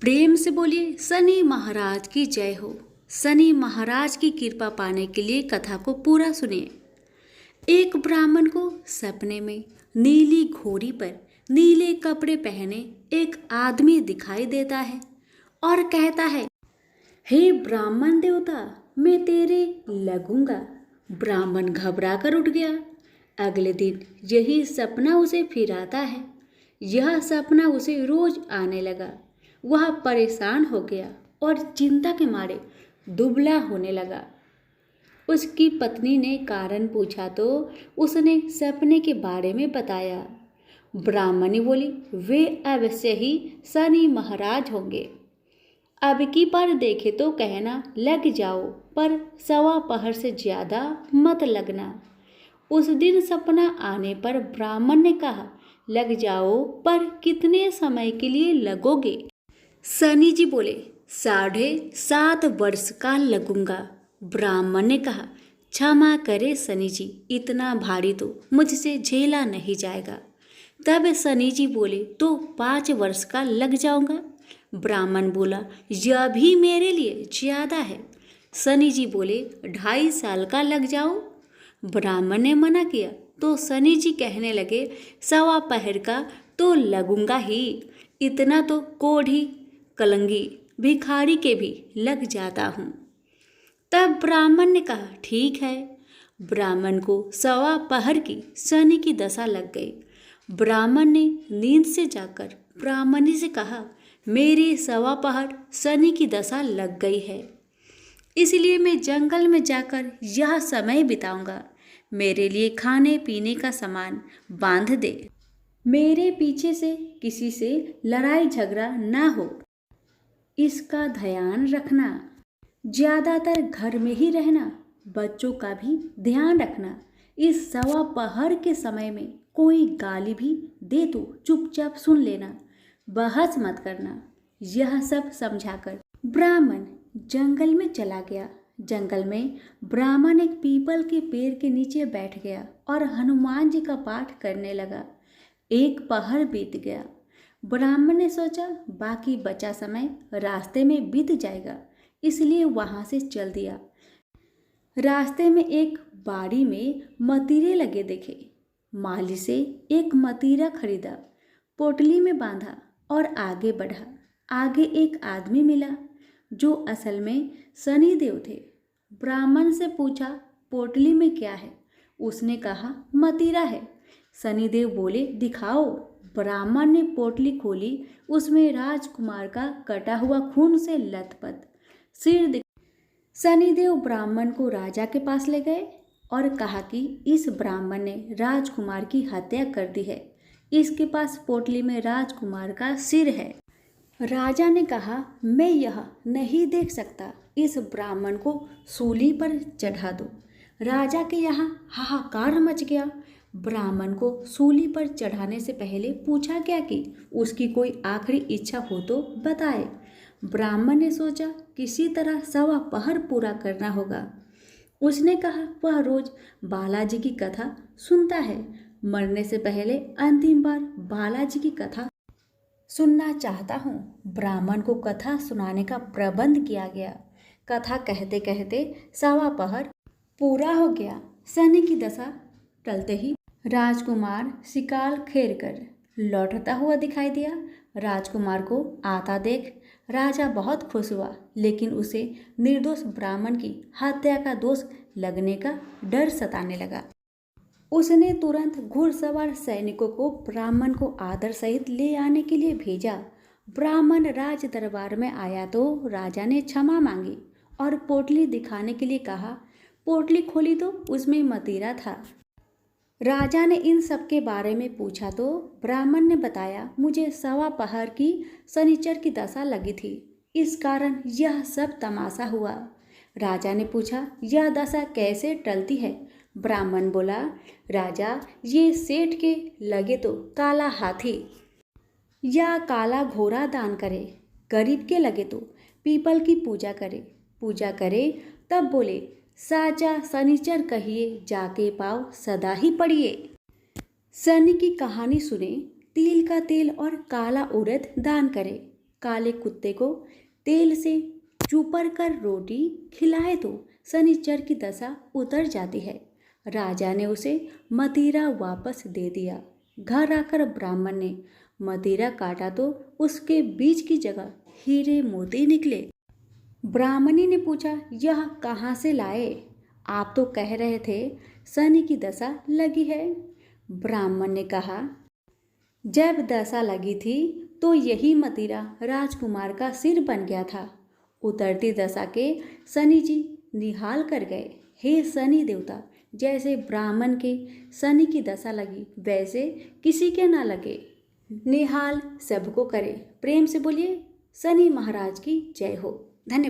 प्रेम से बोलिए शनि महाराज की जय हो। शनि महाराज की कृपा पाने के लिए कथा को पूरा सुनिए। एक ब्राह्मण को सपने में नीली घोड़ी पर नीले कपड़े पहने एक आदमी दिखाई देता है और कहता है, हे ब्राह्मण देवता, मैं तेरे लगूंगा। ब्राह्मण घबरा कर उठ गया। अगले दिन यही सपना उसे फिर आता है। यह सपना उसे रोज आने लगा। वह परेशान हो गया और चिंता के मारे दुबला होने लगा। उसकी पत्नी ने कारण पूछा तो उसने सपने के बारे में बताया। ब्राह्मणी बोली, वे अवश्य ही शनि महाराज होंगे। अब की बार देखे तो कहना लग जाओ, पर सवा पहर से ज्यादा मत लगना। उस दिन सपना आने पर ब्राह्मण ने कहा, लग जाओ, पर कितने समय के लिए लगोगे? शनि जी बोले, 7.5 वर्ष का लगूंगा। ब्राह्मण ने कहा, क्षमा करे शनि जी, इतना भारी तो मुझसे झेला नहीं जाएगा। तब शनि जी बोले, तो 5 वर्ष का लग जाऊंगा। ब्राह्मण बोला, यह भी मेरे लिए ज्यादा है। शनि जी बोले, 2.5 साल का लग जाओ। ब्राह्मण ने मना किया तो शनि जी कहने लगे, सवा पहर का तो लगूंगा ही, इतना तो कोढ़ी कलंगी भिखारी के भी लग जाता हूँ। तब ब्राह्मण ने कहा, ठीक है। ब्राह्मण को सवा पहर की शनि की दशा लग गई। ब्राह्मण ने नींद से जाकर ब्राह्मणी से कहा, मेरी सवा पहर शनि की दशा लग गई है, इसलिए मैं जंगल में जाकर यह समय बिताऊंगा। मेरे लिए खाने पीने का सामान बांध दे। मेरे पीछे से किसी से लड़ाई झगड़ा ना हो, इसका ध्यान रखना। ज्यादातर घर में ही रहना, बच्चों का भी ध्यान रखना। इस सवा पहर के समय में कोई गाली भी दे तो चुपचाप सुन लेना, बहस मत करना। यह सब समझाकर ब्राह्मण जंगल में चला गया। जंगल में ब्राह्मण एक पीपल के पेड़ के नीचे बैठ गया और हनुमान जी का पाठ करने लगा। एक पहर बीत गया। ब्राह्मण ने सोचा बाकी बचा समय रास्ते में बीत जाएगा, इसलिए वहां से चल दिया। रास्ते में एक बाड़ी में मतीरे लगे देखे। माली से एक मतीरा खरीदा, पोटली में बांधा और आगे बढ़ा। आगे एक आदमी मिला जो असल में शनिदेव थे। ब्राह्मण से पूछा, पोटली में क्या है? उसने कहा, मतीरा है। शनिदेव बोले, दिखाओ। ब्राह्मण ने पोटली खोली। उसमें राजकुमार का कटा हुआ खून से लथपथ सिर। शनिदेव ब्राह्मण को राजा के पास ले गए और कहा कि इस ब्राह्मण ने राजकुमार की हत्या कर दी है। इसके पास पोटली में राजकुमार का सिर है। राजा ने कहा, मैं यह नहीं देख सकता, इस ब्राह्मण को सूली पर चढ़ा दो। राजा के यहाँ हाहाकार मच गया। ब्राह्मण को सूली पर चढ़ाने से पहले पूछा गया कि उसकी कोई आखिरी इच्छा हो तो बताए। ब्राह्मण ने सोचा किसी तरह सवा पहर पूरा करना होगा। उसने कहा, वह रोज बालाजी की कथा सुनता है। मरने से पहले अंतिम बार बालाजी की कथा सुनना चाहता हूँ। ब्राह्मण को कथा सुनाने का प्रबंध किया गया। कथा कहते कहते सवा पहर पूरा हो गया। शनि की दशा टलते ही राजकुमार शिकार खेर कर लौटता हुआ दिखाई दिया। राजकुमार को आता देख राजा बहुत खुश हुआ, लेकिन उसे निर्दोष ब्राह्मण की हत्या का दोष लगने का डर सताने लगा। उसने तुरंत घुड़सवार सैनिकों को ब्राह्मण को आदर सहित ले आने के लिए भेजा। ब्राह्मण राज दरबार में आया तो राजा ने क्षमा मांगी और पोटली दिखाने के लिए कहा। पोटली खोली तो उसमें मतीरा था। राजा ने इन सब के बारे में पूछा तो ब्राह्मण ने बताया, मुझे सवा पहर की शनिचर की दशा लगी थी, इस कारण यह सब तमाशा हुआ। राजा ने पूछा, यह दशा कैसे टलती है? ब्राह्मण बोला, राजा, ये सेठ के लगे तो काला हाथी या काला घोड़ा दान करे, गरीब के लगे तो पीपल की पूजा करे। तब बोले, साचा शनिचर कहिए, जाके पाव सदा ही पड़िए। शनि की कहानी सुने, तिल का तेल और काला उड़द दान करे। काले कुत्ते को तेल से चूपर कर रोटी खिलाए तो शनिचर की दशा उतर जाती है। राजा ने उसे मदिरा वापस दे दिया। घर आकर ब्राह्मण ने मदिरा काटा तो उसके बीज की जगह हीरे मोती निकले। ब्राह्मणी ने पूछा, यह कहाँ से लाए? आप तो कह रहे थे शनि की दशा लगी है। ब्राह्मण ने कहा, जब दशा लगी थी तो यही मदिरा राजकुमार का सिर बन गया था। उतरती दशा के शनि जी निहाल कर गए। हे शनि देवता, जैसे ब्राह्मण के शनि की दशा लगी वैसे किसी के ना लगे। निहाल सबको करे। प्रेम से बोलिए, शनि महाराज की जय हो।